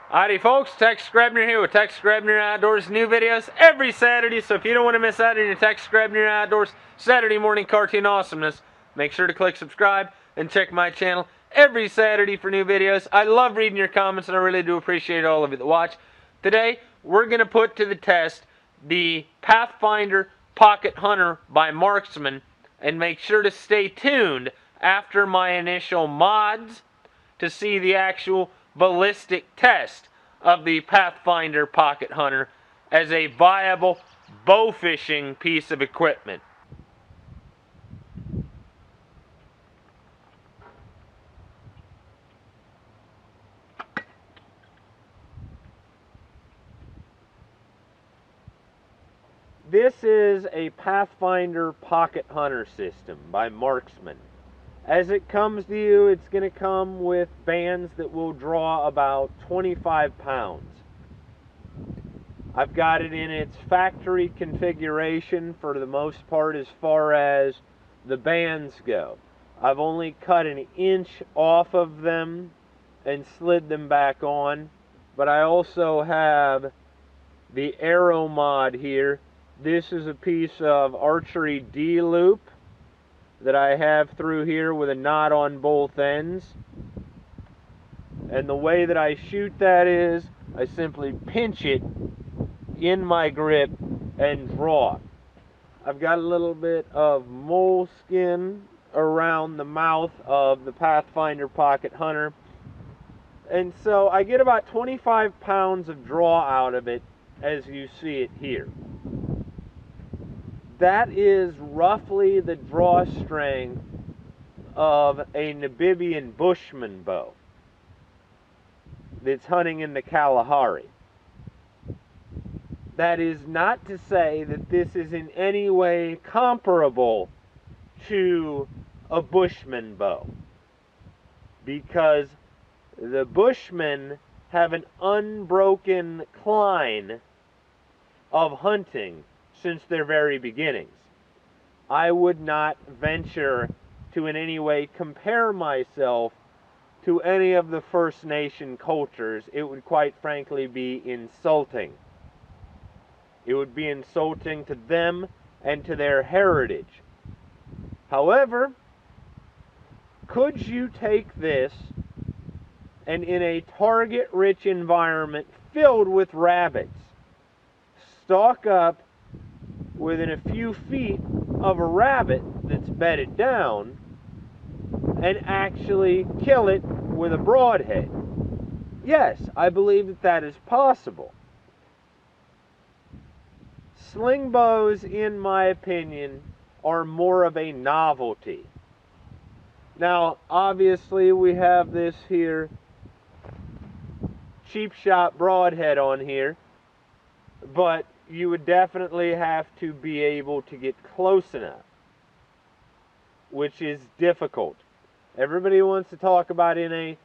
Howdy folks, GRebner here with GRebner Outdoors. New videos every Saturday, so if you don't want to miss out on your GRebner Outdoors Saturday morning cartoon awesomeness, make sure to click subscribe and check my channel every Saturday for new videos. I love reading your comments and I really do appreciate all of you that watch. Today, we're going to put to the test the Pathfinder Pocket Hunter by Marksman, and make sure to stay tuned after my initial mods to see the actual ballistic test of the Pathfinder Pocket Hunter as a viable bow fishing piece of equipment. This is a Pathfinder Pocket Hunter system by Marksman. As it comes to you, it's going to come with bands that will draw about 25 pounds. I've got it in its factory configuration for the most part as far as the bands go. I've only cut an inch off of them and slid them back on, but I also have the arrow mod here. This is a piece of archery D-loop that I have through here with a knot on both ends. And the way that I shoot that is I simply pinch it in my grip and draw. I've got a little bit of moleskin around the mouth of the Pathfinder Pocket Hunter, and so I get about 25 pounds of draw out of it as you see it here. That is roughly the draw strength of a Namibian Bushman bow that's hunting in the Kalahari. That is not to say that this is in any way comparable to a Bushman bow, because the Bushmen have an unbroken cline of hunting since their very beginnings. I would not venture to in any way compare myself to any of the First Nation cultures. It would quite frankly be insulting. It would be insulting to them and to their heritage. However, could you take this and in a target-rich environment filled with rabbits, stalk up within a few feet of a rabbit that's bedded down and actually kill it with a broadhead? Yes, I believe that that is possible. Slingbows, in my opinion, are more of a novelty. Now, obviously, we have this here cheap shot broadhead on here, but you would definitely have to be able to get close enough, which is difficult. Everybody wants to talk about, in a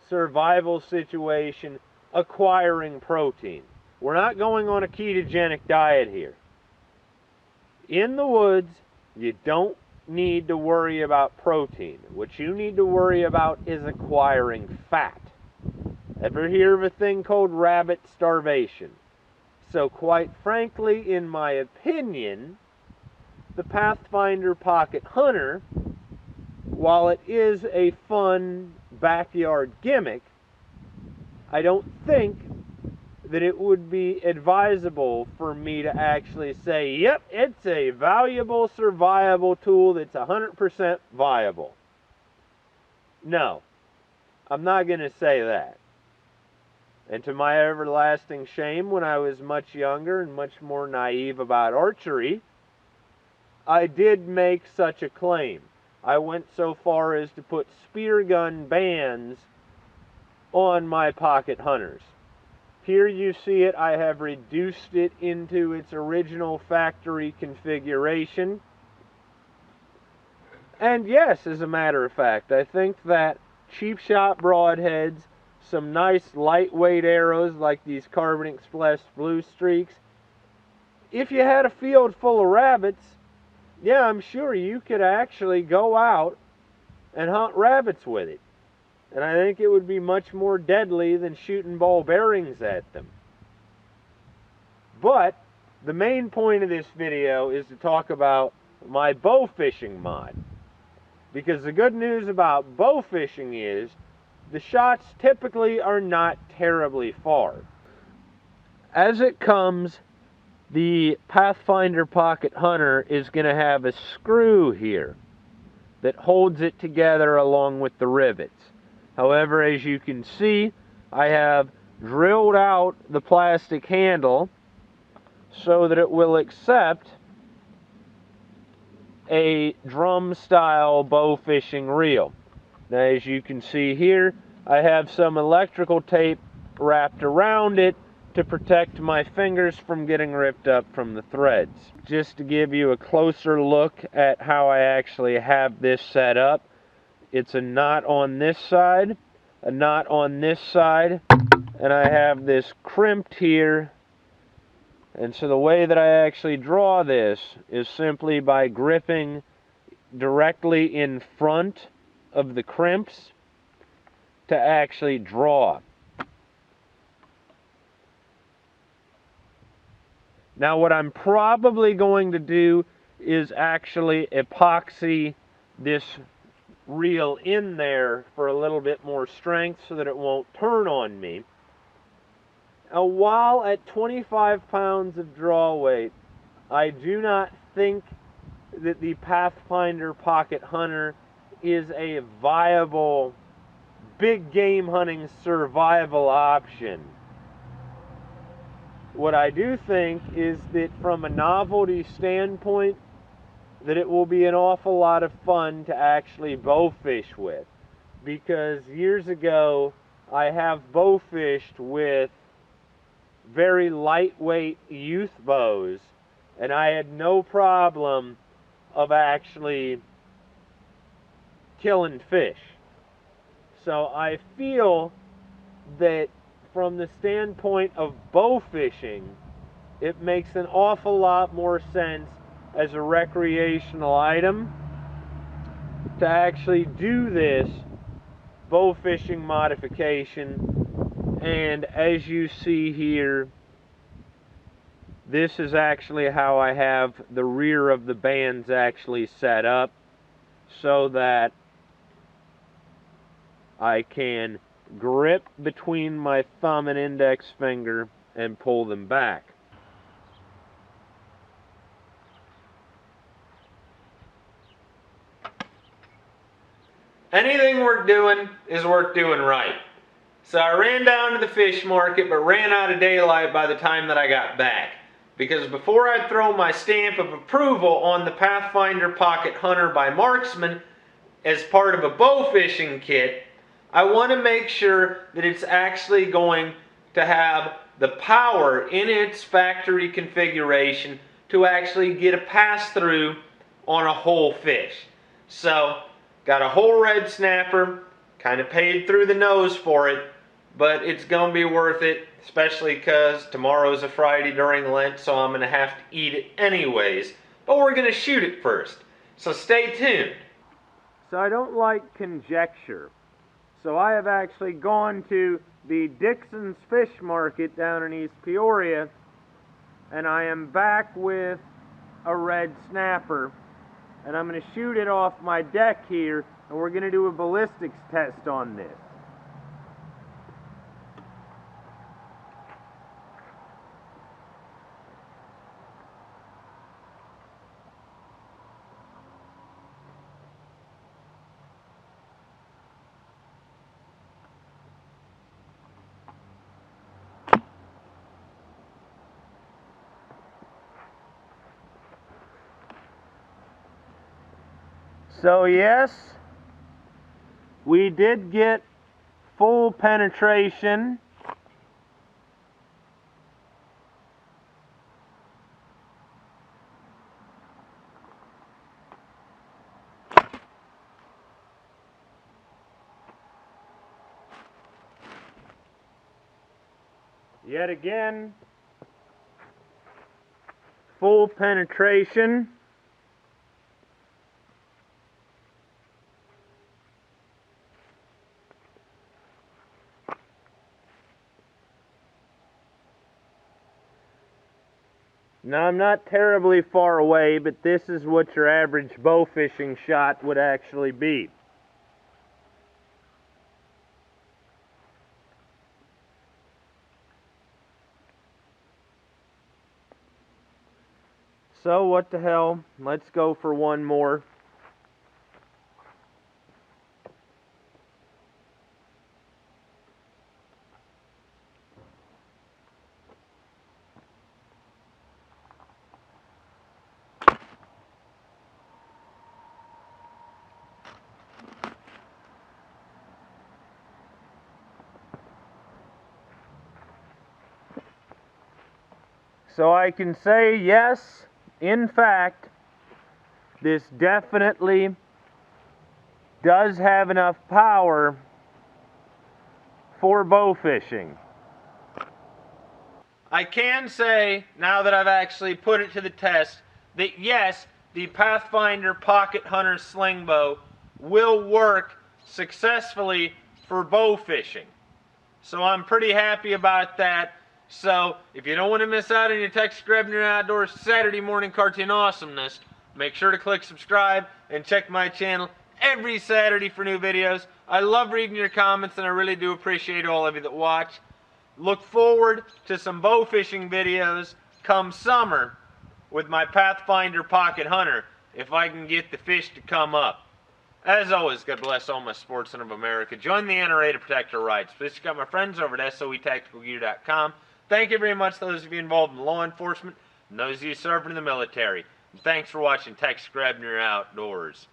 survival situation, acquiring protein. We're not going on a ketogenic diet here. In the woods, you don't need to worry about protein. What you need to worry about is acquiring fat. Ever hear of a thing called rabbit starvation? So quite frankly, in my opinion, the Pathfinder Pocket Hunter, while it is a fun backyard gimmick, I don't think that it would be advisable for me to actually say, yep, it's a valuable survival tool that's 100% viable. No, I'm not going to say that. And to my everlasting shame, when I was much younger and much more naive about archery, I did make such a claim. I went so far as to put spear gun bands on my pocket hunters. Here you see it. I have reduced it into its original factory configuration. And yes, as a matter of fact, I think that cheap shot broadheads, some nice lightweight arrows like these Carbon Express Blue Streaks, if you had a field full of rabbits, yeah, I'm sure you could actually go out and hunt rabbits with it. And I think it would be much more deadly than shooting ball bearings at them. But the main point of this video is to talk about my bow fishing mod. Because the good news about bow fishing is the shots typically are not terribly far. As it comes, the Pathfinder Pocket Hunter is going to have a screw here that holds it together along with the rivets. However, as you can see, I have drilled out the plastic handle so that it will accept a drum style bow fishing reel. Now, as you can see here, I have some electrical tape wrapped around it to protect my fingers from getting ripped up from the threads. Just to give you a closer look at how I actually have this set up, it's a knot on this side, a knot on this side, and I have this crimped here. And so the way that I actually draw this is simply by gripping directly in front of the crimps to actually draw. Now what I'm probably going to do is actually epoxy this reel in there for a little bit more strength so that it won't turn on me. Now, while at 25 pounds of draw weight, I do not think that the Pathfinder Pocket Hunter is a viable big game hunting survival option. What I do think is that from a novelty standpoint, that it will be an awful lot of fun to actually bow fish with. Because years ago, I have bow fished with very lightweight youth bows, and I had no problem of actually killing fish. So I feel that from the standpoint of bow fishing, it makes an awful lot more sense as a recreational item to actually do this bow fishing modification. And as you see here, this is actually how I have the rear of the bands actually set up so that I can grip between my thumb and index finger and pull them back. Anything worth doing is worth doing right. So I ran down to the fish market, but ran out of daylight by the time that I got back. Because before I throw my stamp of approval on the Pathfinder Pocket Hunter by Marksman as part of a bow fishing kit, I want to make sure that it's actually going to have the power in its factory configuration to actually get a pass-through on a whole fish. So, got a whole red snapper, kind of paid through the nose for it, but it's going to be worth it, especially because tomorrow's a Friday during Lent, so I'm going to have to eat it anyways. But we're going to shoot it first, so stay tuned. So I don't like conjecture. So I have actually gone to the Dixon's Fish Market down in East Peoria, and I am back with a red snapper, and I'm going to shoot it off my deck here, and we're going to do a ballistics test on this. So yes, we did get full penetration. Yet again, full penetration. Now, I'm not terribly far away, but this is what your average bow fishing shot would actually be. So, what the hell? Let's go for one more. So I can say, yes, in fact, this definitely does have enough power for bow fishing. I can say, now that I've actually put it to the test, that yes, the Pathfinder Pocket Hunter Slingbow will work successfully for bow fishing. So I'm pretty happy about that. So if you don't want to miss out on your GRebner Outdoors Saturday morning cartoon awesomeness, make sure to click subscribe and check my channel every Saturday for new videos. I love reading your comments, and I really do appreciate all of you that watch. Look forward to some bow fishing videos come summer with my Pathfinder Pocket Hunter, if I can get the fish to come up. As always, God bless all my sportsmen of America. Join the NRA to protect our rights. Please check out my friends over at SOETacticalGear.com. Thank you very much to those of you involved in law enforcement and those of you serving in the military. And thanks for watching GRebner Outdoors.